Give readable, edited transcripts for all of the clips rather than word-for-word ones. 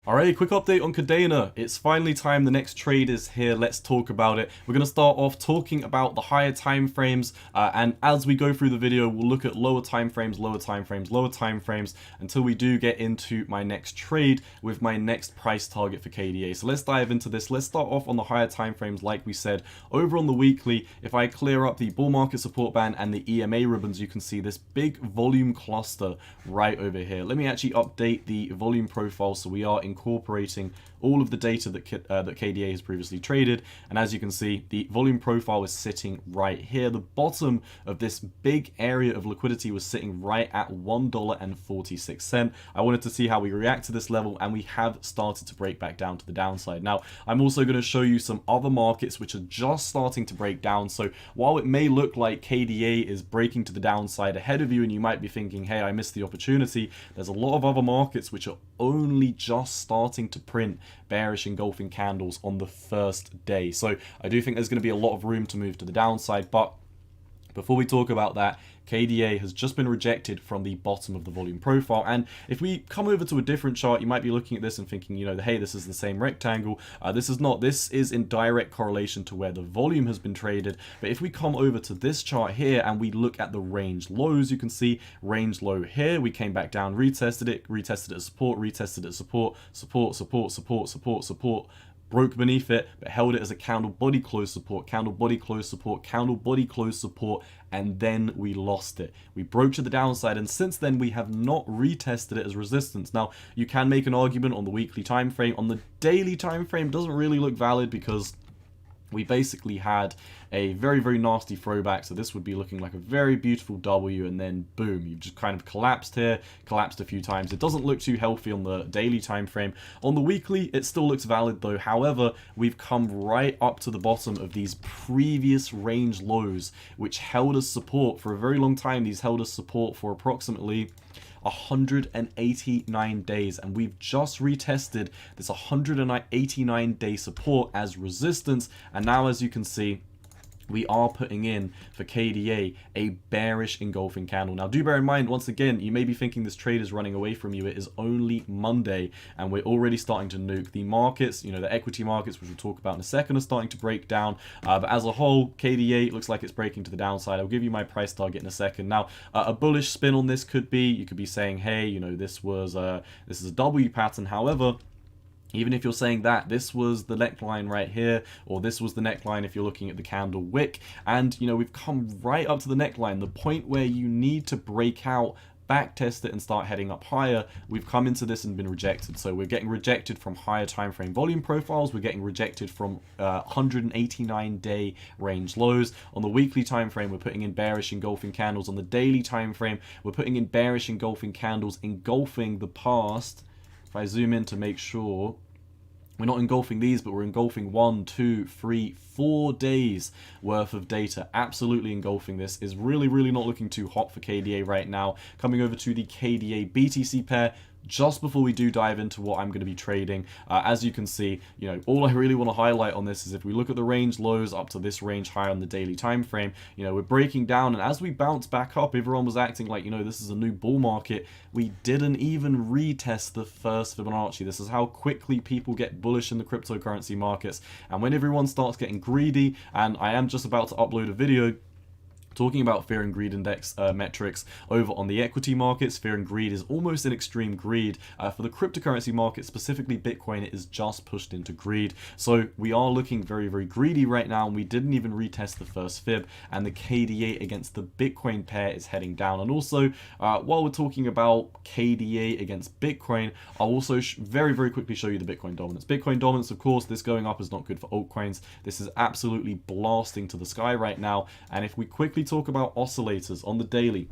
Alright, quick update on Kadena. It's finally time. The next trade is here. Let's talk about it. We're going to start off talking about the higher time frames, and as we go through the video, we'll look at lower time frames, lower time frames, lower time frames, until we do get into my next trade with my next price target for KDA. So let's dive into this. Let's start off on the higher time frames. Like we said, over on the weekly, if I clear up the bull market support band and the EMA ribbons, you can see this big volume cluster right over here. Let me actually update the volume profile so we are incorporating all of the data that KDA has previously traded, and as you can see, the volume profile is sitting right here. The bottom of this big area of liquidity was sitting right at $1.46. I wanted to see how we react to this level, and we have started to break back down to the downside. Now, I'm also going to show you some other markets which are just starting to break down. So while it may look like KDA is breaking to the downside ahead of you, and you might be thinking, hey, I missed the opportunity, there's a lot of other markets which are only just starting to print bearish engulfing candles on the first day. So I do think there's going to be a lot of room to move to the downside, but before we talk about that, KDA has just been rejected from the bottom of the volume profile. And if we come over to a different chart, you might be looking at this and thinking, you know, hey, this is the same rectangle. This is not. This is in direct correlation to where the volume has been traded. But if we come over to this chart here and we look at the range lows, you can see range low here. We came back down, retested it as support, retested it as support, support, support, support, support, support. Broke beneath it, but held it as a candle body close support, candle body close support, candle body close support, and then we lost it. We broke to the downside, and since then we have not retested it as resistance. Now, you can make an argument on the weekly time frame. On the daily time frame, doesn't really look valid because we basically had a very, very nasty throwback. So this would be looking like a very beautiful W, and then boom, you've just kind of collapsed here, collapsed a few times. It doesn't look too healthy on the daily time frame. On the weekly, it still looks valid though. However, we've come right up to the bottom of these previous range lows, which held us support for a very long time. These held us support for approximately 189 days, and we've just retested this 189 day support as resistance, and now as you can see, we are putting in for KDA a bearish engulfing candle. Now, do bear in mind, once again, you may be thinking this trade is running away from you. It is only Monday, and we're already starting to nuke. The markets, you know, the equity markets, which we'll talk about in a second, are starting to break down. But as a whole, KDA looks like it's breaking to the downside. I'll give you my price target in a second. Now, a bullish spin on this could be, you could be saying, hey, you know, this is a W pattern. However, even if you're saying that this was the neckline right here, or this was the neckline if you're looking at the candle wick, and you know, we've come right up to the neckline, the point where you need to break out, back test it and start heading up higher, we've come into this and been rejected. So we're getting rejected from higher time frame volume profiles, we're getting rejected from 189 day range lows. On the weekly time frame, we're putting in bearish engulfing candles. On the daily time frame, we're putting in bearish engulfing candles, engulfing the past. If I zoom in to make sure, we're not engulfing these, but we're engulfing 1, 2, 3, 4 days worth of data. Absolutely engulfing this. Is really, really not looking too hot for KDA right now. Coming over to the KDA BTC pair, just before we do dive into what I'm going to be trading, as you can see, you know, all I really want to highlight on this is if we look at the range lows up to this range high on the daily time frame, you know, we're breaking down, and as we bounce back up, everyone was acting like, you know, this is a new bull market. We didn't even retest the first Fibonacci. This is how quickly people get bullish in the cryptocurrency markets, and when everyone starts getting greedy, and I am just about to upload a video talking about fear and greed index metrics over on the equity markets. Fear and greed is almost an extreme greed. For the cryptocurrency market, specifically Bitcoin, it is just pushed into greed. So we are looking very, very greedy right now, and we didn't even retest the first fib, and the KDA against the Bitcoin pair is heading down. And also, while we're talking about KDA against Bitcoin, I'll also very, very quickly show you the Bitcoin dominance. Bitcoin dominance, of course, this going up is not good for altcoins. This is absolutely blasting to the sky right now, and if we quickly talk about oscillators on the daily,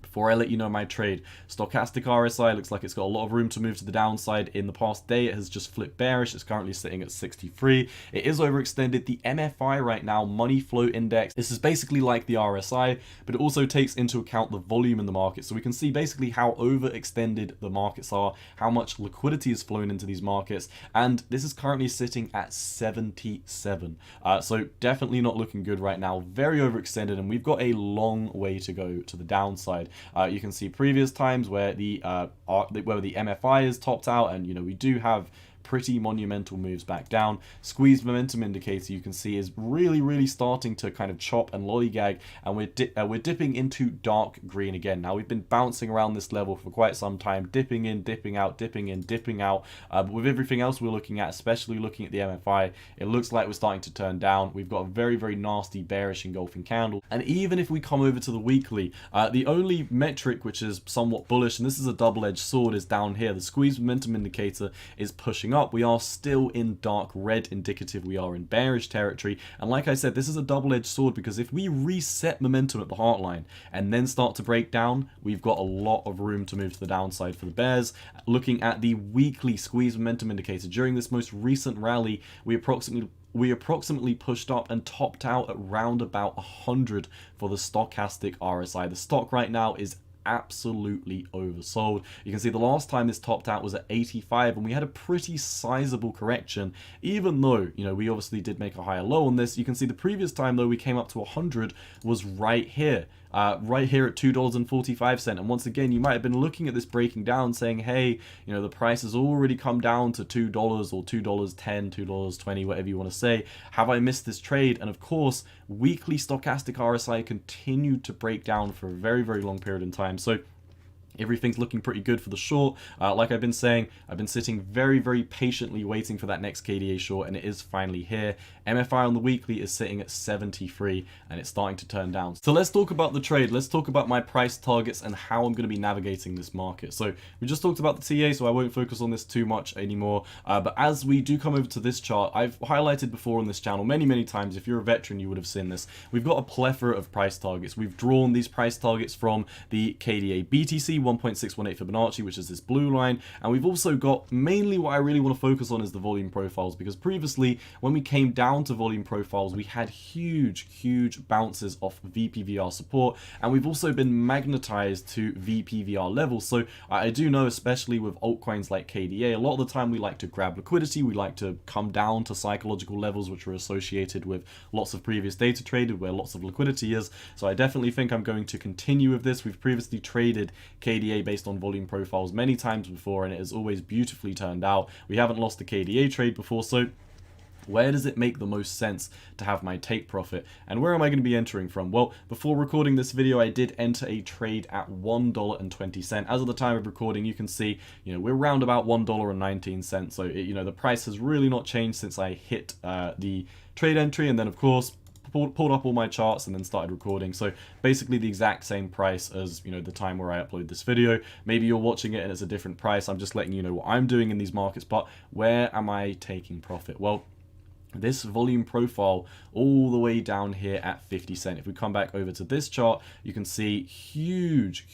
before I let you know my trade, stochastic RSI looks like it's got a lot of room to move to the downside. In the past day, it has just flipped bearish. It's currently sitting at 63. It is overextended. The MFI right now, money flow index, this is basically like the RSI, but it also takes into account the volume in the market. So we can see basically how overextended the markets are, how much liquidity is flowing into these markets, and this is currently sitting at 77. So definitely not looking good right now. Very overextended, and we've got a long way to go to the downside. You can see previous times where the MFI is topped out, and we do have pretty monumental moves back down. Squeeze momentum indicator, you can see, is really starting to kind of chop and lollygag, and we're dipping into dark green again. Now, we've been bouncing around this level for quite some time, dipping in, dipping out, dipping in, dipping out. But with everything else we're looking at, especially looking at the MFI, it looks like we're starting to turn down. We've got a very nasty bearish engulfing candle. And even if we come over to the weekly, the only metric which is somewhat bullish, and this is a double-edged sword, is down here. The squeeze momentum indicator is pushing up. We are still in dark red, indicative we are in bearish territory. And like I said, this is a double-edged sword, because if we reset momentum at the heartline and then start to break down, we've got a lot of room to move to the downside for the bears. Looking at the weekly squeeze momentum indicator, during this most recent rally, we approximately pushed up and topped out at round about 100 for the stochastic RSI. The stock right now is absolutely oversold. You can see the last time this topped out was at 85, and we had a pretty sizable correction, even though we obviously did make a higher low on this. You can see the previous time though we came up to 100 was right here at $2.45. And once again, you might have been looking at this breaking down saying, hey, the price has already come down to $2 or $2.10, $2.20, whatever you want to say. Have I missed this trade? And of course, weekly stochastic RSI continued to break down for a very long period in time. So everything's looking pretty good for the short. Like I've been saying, I've been sitting very patiently waiting for that next KDA short, and it is finally here. MFI on the weekly is sitting at 73, and it's starting to turn down. So let's talk about the trade. Let's talk about my price targets and how I'm going to be navigating this market. So we just talked about the TA, so I won't focus on this too much anymore. But as we do come over to this chart, I've highlighted before on this channel many times. If you're a veteran, you would have seen this. We've got a plethora of price targets. We've drawn these price targets from the KDA BTC 1.618 Fibonacci, which is this blue line, and we've also got, mainly what I really want to focus on is the volume profiles, because previously when we came down to volume profiles, we had huge bounces off VPVR support, and we've also been magnetized to VPVR levels. So I do know, especially with altcoins like KDA, a lot of the time we like to grab liquidity, we like to come down to psychological levels which are associated with lots of previous data traded where lots of liquidity is. So I definitely think I'm going to continue with this. We've previously traded KDA based on volume profiles many times before, and it has always beautifully turned out. We haven't lost a KDA trade before, so where does it make the most sense to have my take profit, and where am I going to be entering from? Well, before recording this video, I did enter a trade at $1.20. As of the time of recording, you can see, we're around about $1.19. So, the price has really not changed since I hit the trade entry, and then of course pulled up all my charts and then started recording. So basically the exact same price as the time where I upload this video. Maybe you're watching it and it's a different price. I'm just letting you know what I'm doing in these markets. But where am I taking profit? Well, this volume profile all the way down here at 50 cent. If we come back over to this chart, you can see huge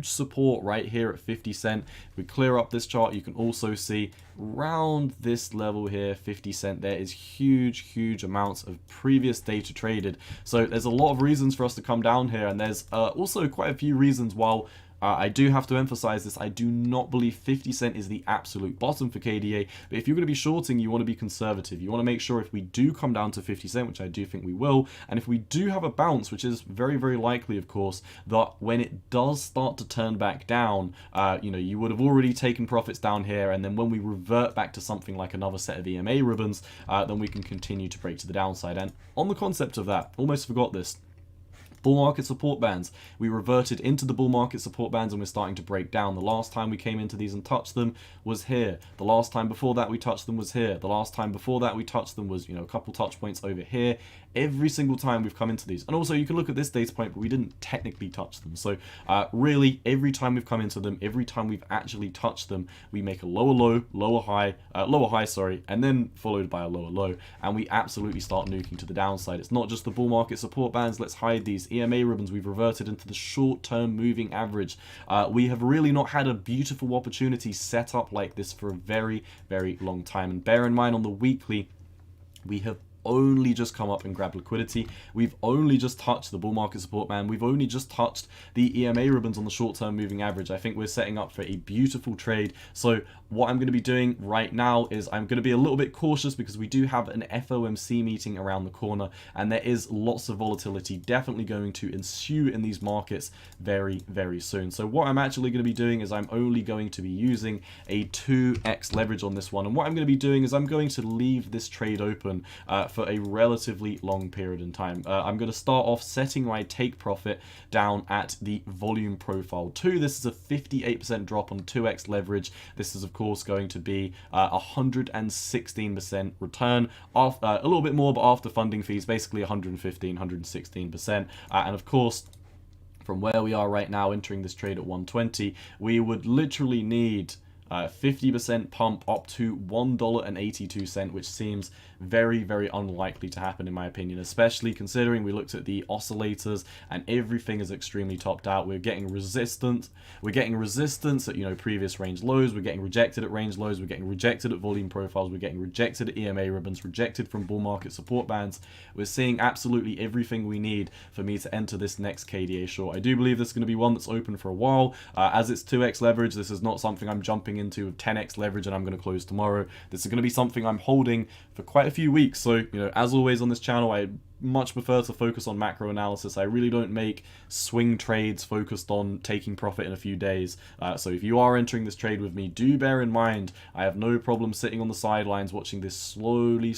support right here at 50 cent. If we clear up this chart, you can also see around this level here, 50 cent, there is huge amounts of previous data traded. So there's a lot of reasons for us to come down here, and there's also quite a few reasons. While I do have to emphasize this, I do not believe 50 cent is the absolute bottom for KDA, but if you're going to be shorting, you want to be conservative. You want to make sure if we do come down to 50 cent, which I do think we will, and if we do have a bounce, which is very likely, of course, that when it does start to turn back down, you would have already taken profits down here, and then when we revert back to something like another set of EMA ribbons, then we can continue to break to the downside. And on the concept of that, almost forgot this, bull market support bands. We reverted into the bull market support bands and we're starting to break down. The last time we came into these and touched them was here. The last time before that we touched them was here. The last time before that we touched them was, a couple touch points over here. Every single time we've come into these. And also you can look at this data point, but we didn't technically touch them. So really, every time we've come into them, every time we've actually touched them, we make a lower low, lower high, and then followed by a lower low. And we absolutely start nuking to the downside. It's not just the bull market support bands. Let's hide these EMA ribbons. We've reverted into the short-term moving average. We have really not had a beautiful opportunity set up like this for a very long time. And bear in mind, on the weekly, we have only just come up and grab liquidity. We've only just touched the bull market support band. We've only just touched the EMA ribbons on the short-term moving average. I think we're setting up for a beautiful trade. So what I'm going to be doing right now is I'm going to be a little bit cautious because we do have an FOMC meeting around the corner, and there is lots of volatility definitely going to ensue in these markets very, very soon. So what I'm actually going to be doing is I'm only going to be using a 2x leverage on this one. And what I'm going to be doing is I'm going to leave this trade open for a relatively long period in time. I'm going to start off setting my take profit down at the volume profile 2. This is a 58% drop on 2x leverage. This is of course going to be 116% return, after, a little bit more, but after funding fees, basically 115, 116%. And of course, from where we are right now entering this trade at 120, we would literally need 50% pump up to $1.82, which seems very, very unlikely to happen in my opinion, especially considering we looked at the oscillators and everything is extremely topped out. We're getting resistance. We're getting resistance at, you know, previous range lows. We're getting rejected at range lows. We're getting rejected at volume profiles. We're getting rejected at EMA ribbons, rejected from bull market support bands. We're seeing absolutely everything we need for me to enter this next KDA short. I do believe this is going to be one that's open for a while. As it's 2x leverage, this is not something I'm jumping into with 10x leverage and I'm going to close tomorrow. This is going to be something I'm holding for quite a few weeks. So, you know, as always on this channel, I much prefer to focus on macro analysis. I really don't make swing trades focused on taking profit in a few days. So if you are entering this trade with me, do bear in mind, I have no problem sitting on the sidelines watching this slowly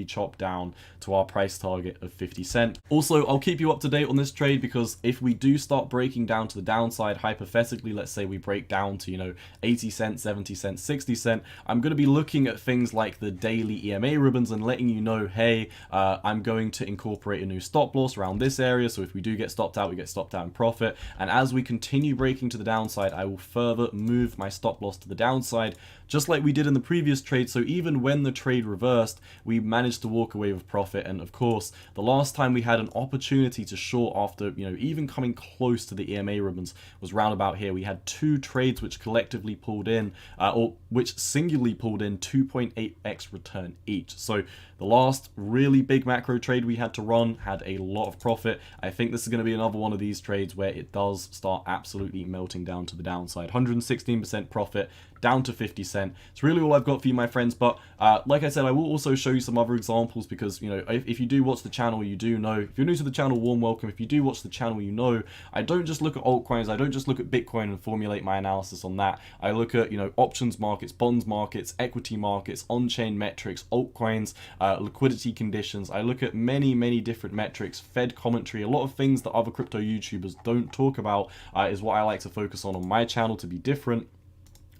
chop down to our price target of 50 cents. Also, I'll keep you up to date on this trade because if we do start breaking down to the downside, hypothetically, let's say we break down to, you know, 80 cents, 70 cents, 60 cents, I'm going to be looking at things like the daily EMA ribbons and letting you know, hey, I'm going to incorporate a new stop loss around this area, so if we do get stopped out, we get stopped out in profit. And as we continue breaking to the downside, I will further move my stop loss to the downside, just like we did in the previous trade. So even when the trade reversed, we managed to walk away with profit. And of course, the last time we had an opportunity to short after, you know, even coming close to the EMA ribbons was round about here. We had two trades which collectively pulled in, or which singularly pulled in 2.8x return each. So the last really big macro trade we had to run had a lot of profit. I think this is going to be another one of these trades where it does start absolutely melting down to the downside. 116% profit down to 50 cents. It's really all I've got for you, my friends. But like I said, I will also show you some other examples because, you know, if you do watch the channel, you do know. If you're new to the channel, warm welcome. If you do watch the channel, you know I don't just look at altcoins. I don't just look at Bitcoin and formulate my analysis on that. I look at, you know, options markets, bonds markets, equity markets, on-chain metrics, altcoins, liquidity conditions. I look at many different metrics, Fed commentary, a lot of things that other crypto YouTubers don't talk about is what I like to focus on my channel to be different.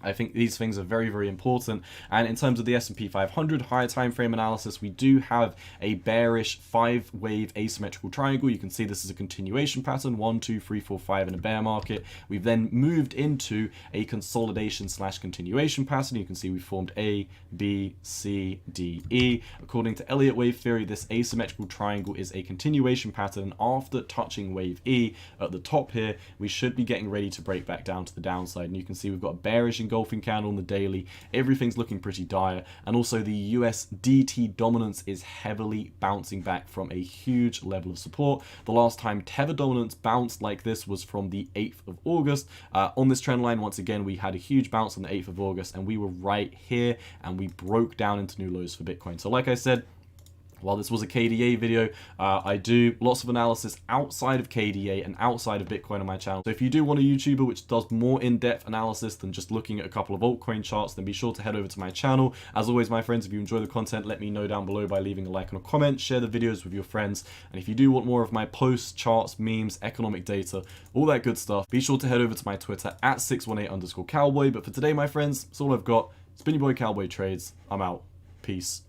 I think these things are very, very important. And in terms of the S&P 500 higher time frame analysis, we do have a bearish 5-wave asymmetrical triangle. You can see this is a continuation pattern, 1, 2, 3, 4, 5 in a bear market. We've then moved into a consolidation / continuation pattern. You can see we formed A, B, C, D, E. According to Elliott wave theory, this asymmetrical triangle is a continuation pattern. After touching wave E at the top here, we should be getting ready to break back down to the downside. And you can see we've got a bearish engulfing candle on the daily. Everything's looking pretty dire. And also the USDT dominance is heavily bouncing back from a huge level of support. The last time Tether dominance bounced like this was from the 8th of August. On this trend line, once again, we had a huge bounce on the 8th of August and we were right here and we broke down into new lows for Bitcoin. So like I said, while this was a KDA video, I do lots of analysis outside of KDA and outside of Bitcoin on my channel. So if you do want a YouTuber which does more in-depth analysis than just looking at a couple of altcoin charts, then be sure to head over to my channel. As always, my friends, if you enjoy the content, let me know down below by leaving a like and a comment, share the videos with your friends. And if you do want more of my posts, charts, memes, economic data, all that good stuff, be sure to head over to my Twitter at 618_cowboy. But for today, my friends, that's all I've got. It's been your boy Cowboy Trades. I'm out. Peace.